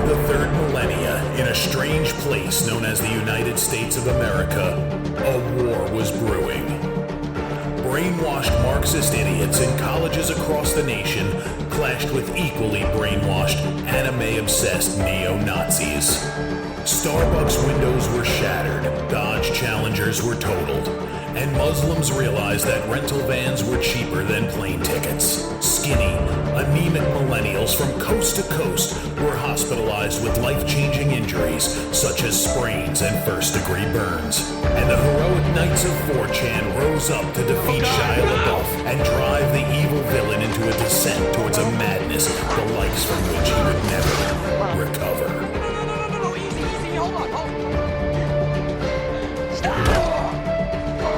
the third millennia, in a strange place known as the United States of America, a war was brewing. Brainwashed Marxist idiots in colleges across the nation clashed with equally brainwashed, anime-obsessed neo-Nazis. Starbucks windows were shattered, Dodge Challengers were totaled, and Muslims realized that rental vans were cheaper than plane tickets. Skinny, anemic millennials from coast to coast were hospitalized with life-changing injuries such as sprains and first-degree burns. And the heroic knights of 4chan rose up to defeat Shia LaBeouf and drive the evil villain into a descent towards a madness the likes from which he would never recover. No, easy, hold on.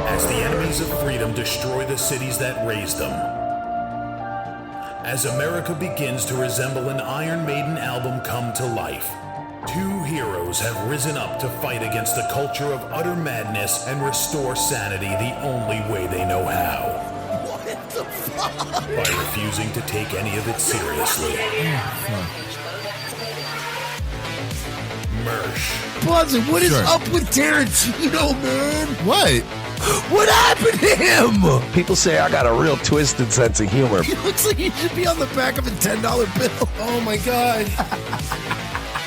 As the enemies of freedom destroy the cities that raised them. As America begins to resemble an Iron Maiden album come to life, two heroes have risen up to fight against the culture of utter madness and restore sanity the only way they know how. What the fuck? By refusing to take any of it seriously. Mersh. Buzzer, what is up with Tarantino, man? What? What happened to him? People say I got a real twisted sense of humor. He looks like he should be on the back of a $10 bill. Oh my God.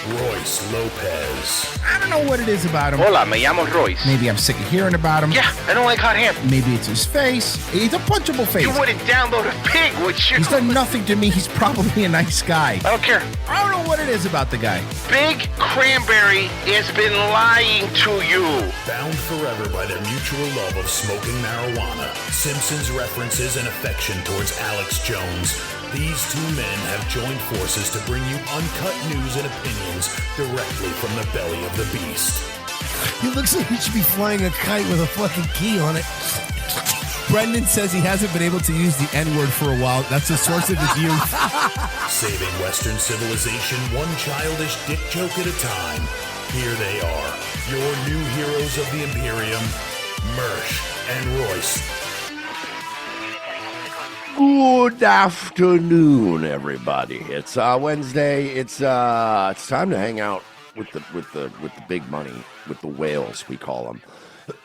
Royce Lopez. I don't know what it is about him. Hola, me llamo Royce. Maybe I'm sick of hearing about him. Yeah, I don't like hot hair. Maybe it's his face. He's a punchable face. You wouldn't download a pig, would you? He's done nothing to me. He's probably a nice guy. I don't care. I don't know what it is about the guy. Big Cranberry has been lying to you. Bound forever by their mutual love of smoking marijuana, Simpsons references and affection towards Alex Jones, these two men have joined forces to bring you uncut news and opinions directly from the belly of the beast. He looks like he should be flying a kite with a fucking key on it. Brendan says he hasn't been able to use the N-word for a while. That's the source of his youth. Saving Western civilization one childish dick joke at a time. Here they are, your new heroes of the Imperium, Mersh and Royce. Good afternoon, everybody. It's Wednesday. It's time to hang out with the big money, with the whales we call them.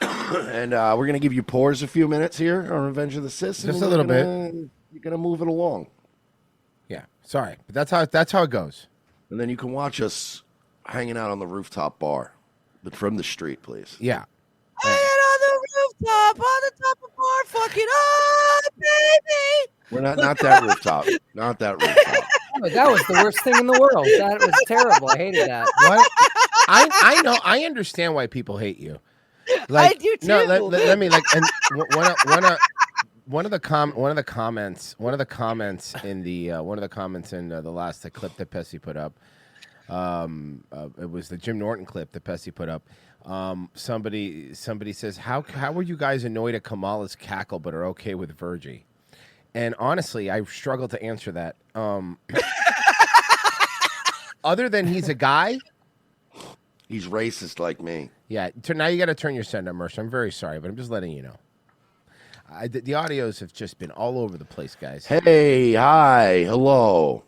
And we're gonna give you pause a few minutes here on Revenge of the Sis. Just a little bit. You're gonna move it along, Yeah, sorry, but that's how it goes. and then you can watch us hanging out on the rooftop bar, but from the street, please. Yeah. Hanging on the rooftop, on the top of bar, fucking up, baby. We're not that rooftop, not that rooftop. Oh, that was the worst thing in the world. That was terrible. I hated that. What? I know. I understand why people hate you. Like, I do too. No, let me like. And one of the comments in the last clip that Pessy put up. It was the Jim Norton clip that Pessy put up. Somebody says, how were you guys annoyed at Kamala's cackle but are okay with Virgie? And honestly, I struggle to answer that. Other than he's a guy. He's racist like me. Yeah, now you got to turn your send up, Mercer. I'm very sorry, but I'm just letting you know. The audios have just been all over the place, guys. Hey, hi, hello.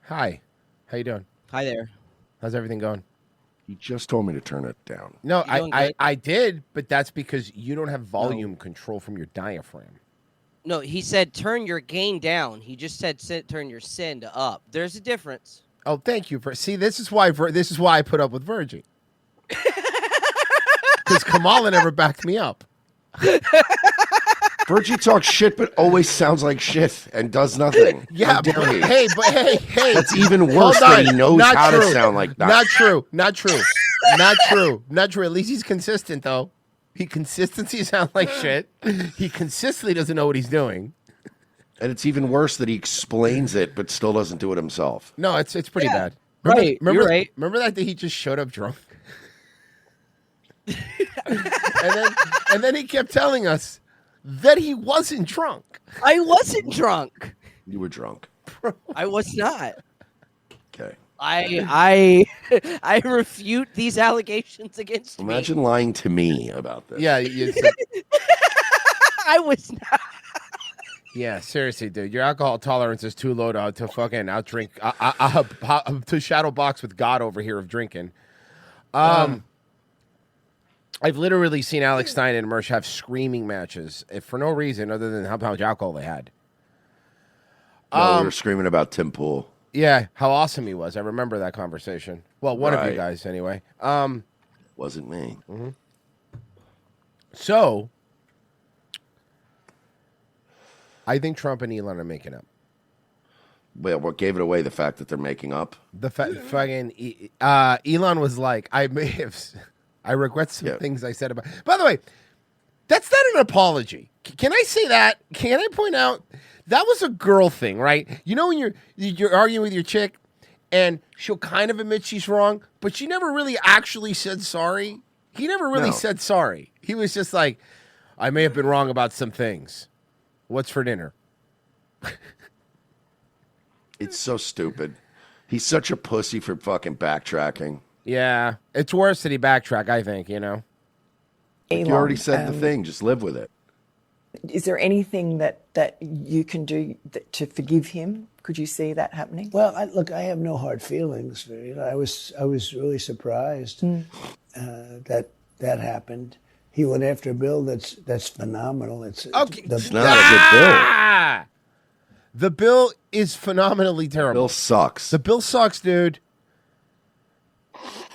Hi, how you doing? Hi there. How's everything going? You just told me to turn it down. No, You doing I good? I did, but that's because you don't have volume control from your diaphragm. No, he said turn your gain down. He just said turn your send up. There's a difference. Oh, thank you for this is why I put up with Virgie. Because Kamala never backed me up. Virgie talks shit, but always sounds like shit and does nothing. Yeah, How dare but, he? hey. That's even worse that he knows Not how true. to sound like that. Not true. At least he's consistent, though. Consistency sounds like shit. He consistently doesn't know what he's doing. And it's even worse that he explains it, but still doesn't do it himself. No, it's pretty bad. Right, you're right. Remember that day he just showed up drunk? and then he kept telling us that he wasn't drunk. I wasn't drunk. You were drunk. I was not. Okay. I refute these allegations against me. Imagine lying to me about this. Yeah, I was not. Yeah, seriously, dude. Your alcohol tolerance is too low to fucking outdrink. To shadow box with God over here of drinking. I've literally seen Alex Stein and Mersh have screaming matches for no reason other than how much alcohol they had. No, we were screaming about Tim Pool. Yeah, how awesome he was. I remember that conversation. Well, one of you Right. guys, anyway. Wasn't me. So, I think Trump and Elon are making up. Well, what gave it away? The fact that they're making up. The fucking Elon was like, I regret some things I said about. By the way, that's not an apology. Can I say that? Can I point out that was a girl thing, right? You know when you're arguing with your chick, and she'll kind of admit she's wrong, but she never really actually said sorry. He never really said sorry. He was just like, I may have been wrong about some things. What's for dinner? It's so stupid. He's such a pussy for fucking backtracking. Yeah, it's worse that he backtrack, I think, you know. Like you already said the thing. Just live with it. Is there anything that you can do to forgive him? Could you see that happening? Well, look, I have no hard feelings. I was really surprised that happened. He went after a bill that's phenomenal. It's not a good bill. The bill is phenomenally terrible. Bill sucks. The bill sucks, dude.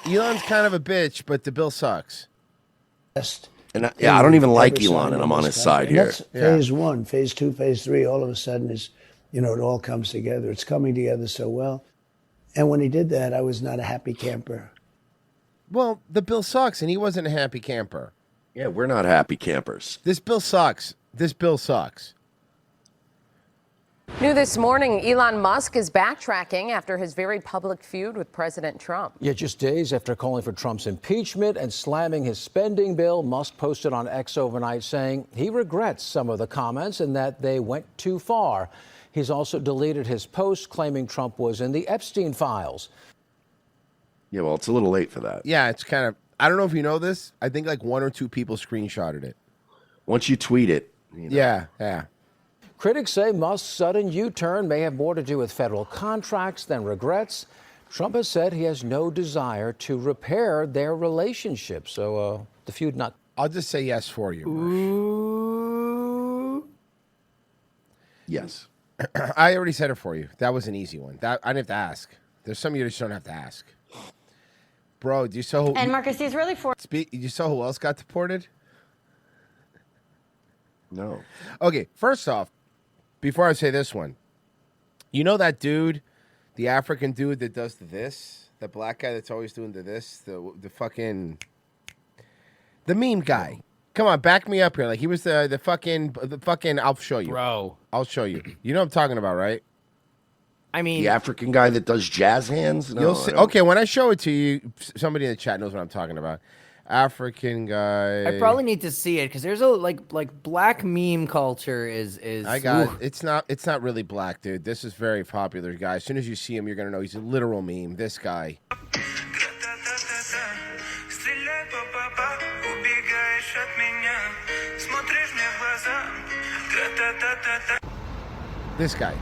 Elon's kind of a bitch, but the bill sucks. And I don't even like Elon, and I'm on his side here. That's phase one, phase two, phase three. All of a sudden, it all comes together. It's coming together so well. And when he did that, I was not a happy camper. Well, the bill sucks, and he wasn't a happy camper. Yeah, we're not happy campers. This bill sucks. This bill sucks. New this morning, Elon Musk is backtracking after his very public feud with President Trump. Yet just days after calling for Trump's impeachment and slamming his spending bill, Musk posted on X overnight saying he regrets some of the comments and that they went too far. He's also deleted his post claiming Trump was in the Epstein files. Yeah, well, it's a little late for that. Yeah, it's kind of, I don't know if you know this. I think like 1 or 2 people screenshotted it. Once you tweet it. Yeah. Critics say Musk's sudden U-turn may have more to do with federal contracts than regrets. Trump has said he has no desire to repair their relationship. So the feud not... I'll just say yes for you. Yes. I already said it for you. That was an easy one. I didn't have to ask. There's some you just don't have to ask. Bro, do you saw who... And Marcus, he's really for... You saw who else got deported? No. Okay, first off, before I say this one, you know that dude, the African dude that does this, the black guy that's always doing this, the fucking, the meme guy. Come on, back me up here. Like he was the fucking. I'll show you, Bro. I'll show you. You know what I'm talking about, right? I mean, The African guy that does jazz hands? No, You'll see. Okay, when I show it to you, somebody in the chat knows what I'm talking about. African guy. I probably need to see it because there's a like black meme culture is. I got it. It's not really black, dude. This is very popular, guy. As soon as you see him, you're gonna know he's a literal meme. This guy. This guy.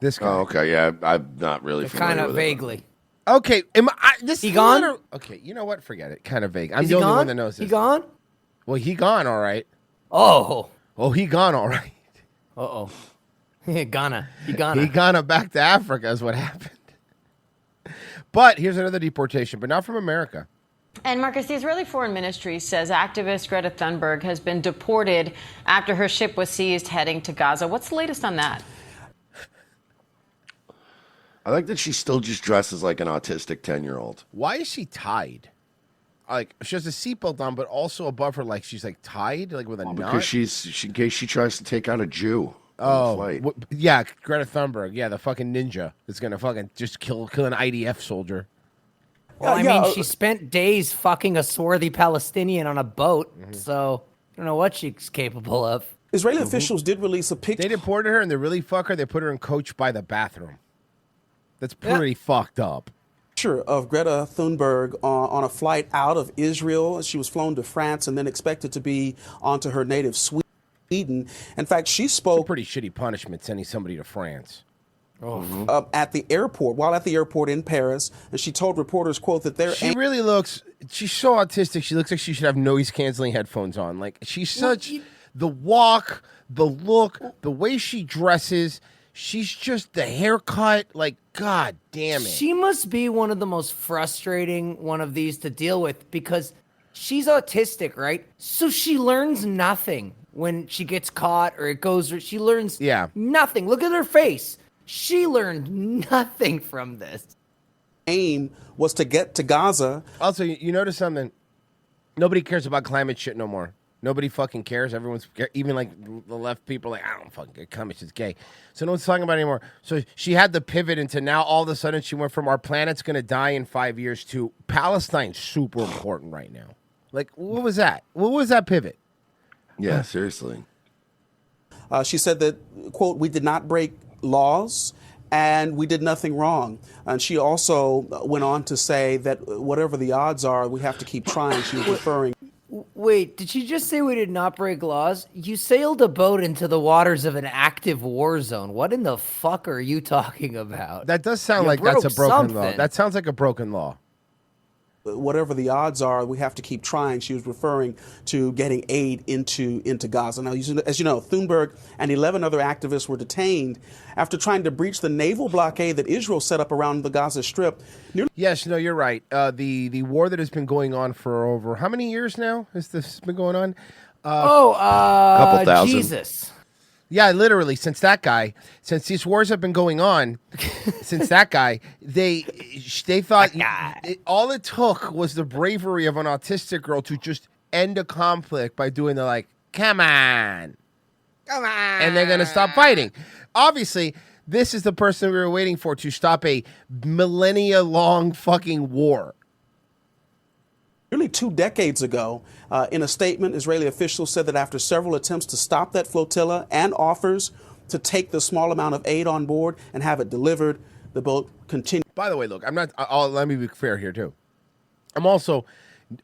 This guy. Oh, okay. Yeah, I'm not really familiar kind of with vaguely. Okay, this He gone? Okay, you know what? Forget it. Kind of vague. I'm Is the he only gone? one that knows this. He gone? Well, he gone, all right. Oh. He gone, all right. Uh-oh. Ghana. He He Ghana. gone back to Africa is what happened. But here's another deportation, but not from America. And Marcus, the Israeli Foreign Ministry says activist Greta Thunberg has been deported after her ship was seized heading to Gaza. What's the latest on that? I like that she still just dresses like an autistic 10-year-old. Why is she tied? Like she has a seatbelt on, but also above her, like she's like tied, like with a knot. Because in case she tries to take out a Jew. on the flight. Yeah, Greta Thunberg. Yeah, the fucking ninja that's gonna fucking just kill an IDF soldier. Well, I mean, she spent days fucking a swarthy Palestinian on a boat, so I don't know what she's capable of. Israeli officials did release a picture. They deported her and they really fuck her. They put her in coach by the bathroom. That's pretty fucked up. Picture of Greta Thunberg on a flight out of Israel. She was flown to France and then expected to be onto her native Sweden. In fact, she spoke. It's a pretty shitty punishment sending somebody to France. At the airport, while at the airport in Paris, and she told reporters, "quote that they're." She really looks. She's so autistic. She looks like she should have noise canceling headphones on. Like she's such the walk, the look, the way she dresses. She's just the haircut. Like God damn it. She must be one of the most frustrating one of these to deal with because she's autistic, right? So she learns nothing when she gets caught or it goes. She learns nothing. Look at her face. She learned nothing from this. Aim was to get to Gaza. Also, you notice something? Nobody cares about climate shit no more. Nobody fucking cares. Everyone's, even like the left people, like, I don't fucking get climate shit's gay. So no one's talking about it anymore. So she had the pivot into now all of a sudden she went from our planet's going to die in 5 years to Palestine's super important right now. Like, what was that? What was that pivot? Yeah, seriously. She said that, quote, we did not break laws and we did nothing wrong. And she also went on to say that whatever the odds are, we have to keep trying. She was referring. Wait, did she just say we did not break laws? You sailed a boat into the waters of an active war zone. What in the fuck are you talking about? That does sound You like that's a broke broken law. something. That sounds like a broken law. Whatever the odds are, we have to keep trying. She was referring to getting aid into Gaza. Now, as you know, Thunberg and 11 other activists were detained after trying to breach the naval blockade that Israel set up around the Gaza Strip. Yes, no, you're right. The war that has been going on for over how many years now has this been going on? Couple thousand. Jesus. Yeah, literally, since these wars have been going on, since that guy, they thought all it took was the bravery of an autistic girl to just end a conflict by doing the like, come on, and they're gonna stop fighting. Obviously, this is the person we were waiting for to stop a millennia-long fucking war. Nearly 2 decades ago, in a statement, Israeli officials said that after several attempts to stop that flotilla and offers to take the small amount of aid on board and have it delivered, the boat continued. By the way, look, I'm not. Let me be fair here too. I'm also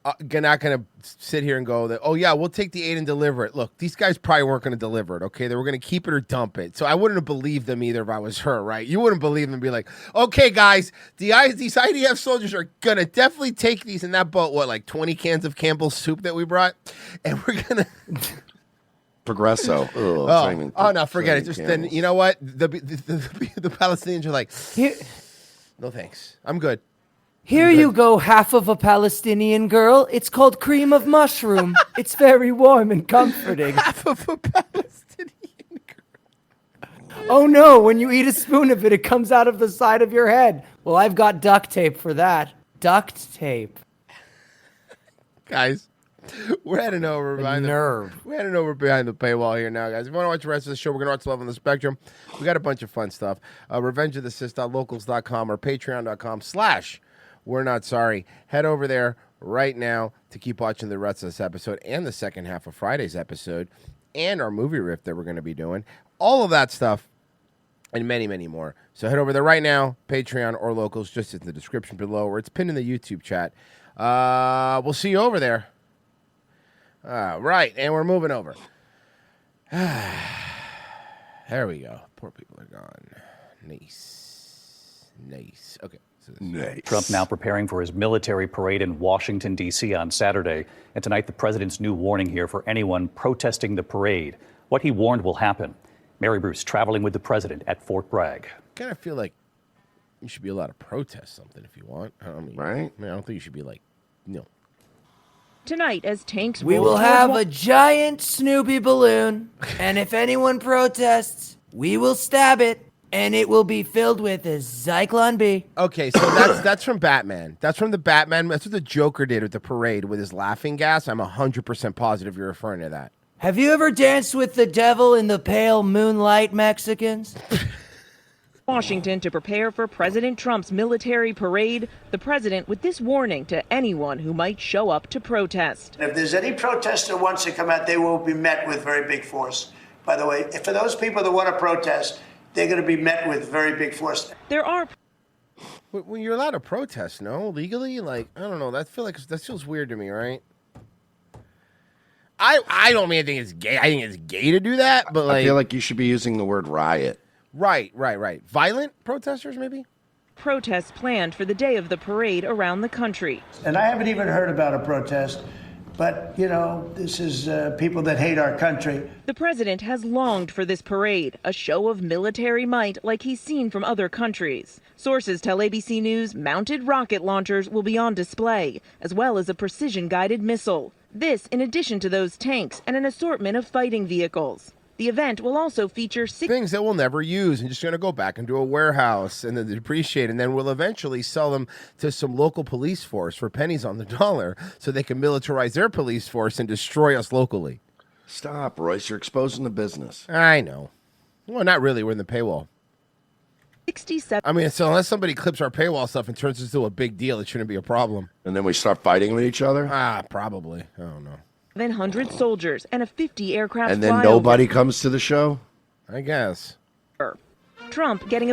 not going to sit here and go that, oh yeah, we'll take the aid and deliver it. Look, these guys probably weren't going to deliver it. Okay, they were going to keep it or dump it. So I wouldn't have believed them either if I was her, right? You wouldn't believe them and be like, okay, guys, these IDF soldiers are going to definitely take these in that boat. What, like 20 cans of Campbell's soup that we brought, and we're gonna. Progresso. No, forget it. Just then, you know what? The Palestinians are like, no thanks, I'm good. Here you go, half of a Palestinian girl. It's called cream of mushroom. It's very warm and comforting. Half of a Palestinian girl. Oh no, when you eat a spoon of it, it comes out of the side of your head. Well, I've got duct tape for that. Duct tape. Guys, we're heading over behind we're heading over behind the paywall here now, guys. If you want to watch the rest of the show, we're going to watch Love on the Spectrum. We got a bunch of fun stuff. RevengeOfTheSith.locals.com or patreon.com/We're Not Sorry. Head over there right now to keep watching the rest of this episode and the second half of Friday's episode and our movie riff that we're going to be doing. All of that stuff and many, many more. So head over there right now, Patreon or Locals, just in the description below, or it's pinned in the YouTube chat. We'll see you over there. Right, and we're moving over. There we go. Poor people are gone. Nice. Okay. Nice. Trump now preparing for his military parade in Washington, D.C. on Saturday. And tonight, the president's new warning here for anyone protesting the parade. What he warned will happen. Mary Bruce traveling with the president at Fort Bragg. Kind of feel like you should be allowed to protest something if you want. I mean, right? I don't think you should be like, no. Tonight, as tanks we roll will toward have a giant Snoopy balloon, and if anyone protests, we will stab it, and it will be filled with a Zyklon B. Okay, so that's from Batman. That's from the Batman. That's what the Joker did with the parade with his laughing gas. I'm 100% positive you're referring to that. Have you ever danced with the devil in the pale moonlight, Mexicans? Washington to prepare for President Trump's military parade. The president with this warning to anyone who might show up to protest. If there's any protester who wants to come out, they will be met with very big force. By the way, for those people that want to protest, they're going to be met with very big force. There are When you're allowed to protest, no, legally, like I don't know. That feels weird to me, right? I don't mean I think it's gay. I think it's gay to do that, but like I feel like you should be using the word riot. Right. Violent protesters, maybe. Protests planned for the day of the parade around the country. And I haven't even heard about a protest, but, you know, this is people that hate our country. The president has longed for this parade, a show of military might like he's seen from other countries. Sources tell ABC News mounted rocket launchers will be on display, as well as a precision-guided missile. This in addition to those tanks and an assortment of fighting vehicles. The event will also feature things that we'll never use and just going to go back into a warehouse and then depreciate, and then we'll eventually sell them to some local police force for pennies on the dollar so they can militarize their police force and destroy us locally. Stop, Royce. You're exposing the business. I know. Well, not really. We're in the paywall. 67. I mean, so unless somebody clips our paywall stuff and turns it into a big deal, it shouldn't be a problem. And then we start fighting with each other? Probably. I don't know. 700 soldiers and a 50 aircraft And then flyover. nobody comes to the show? I guess. Trump getting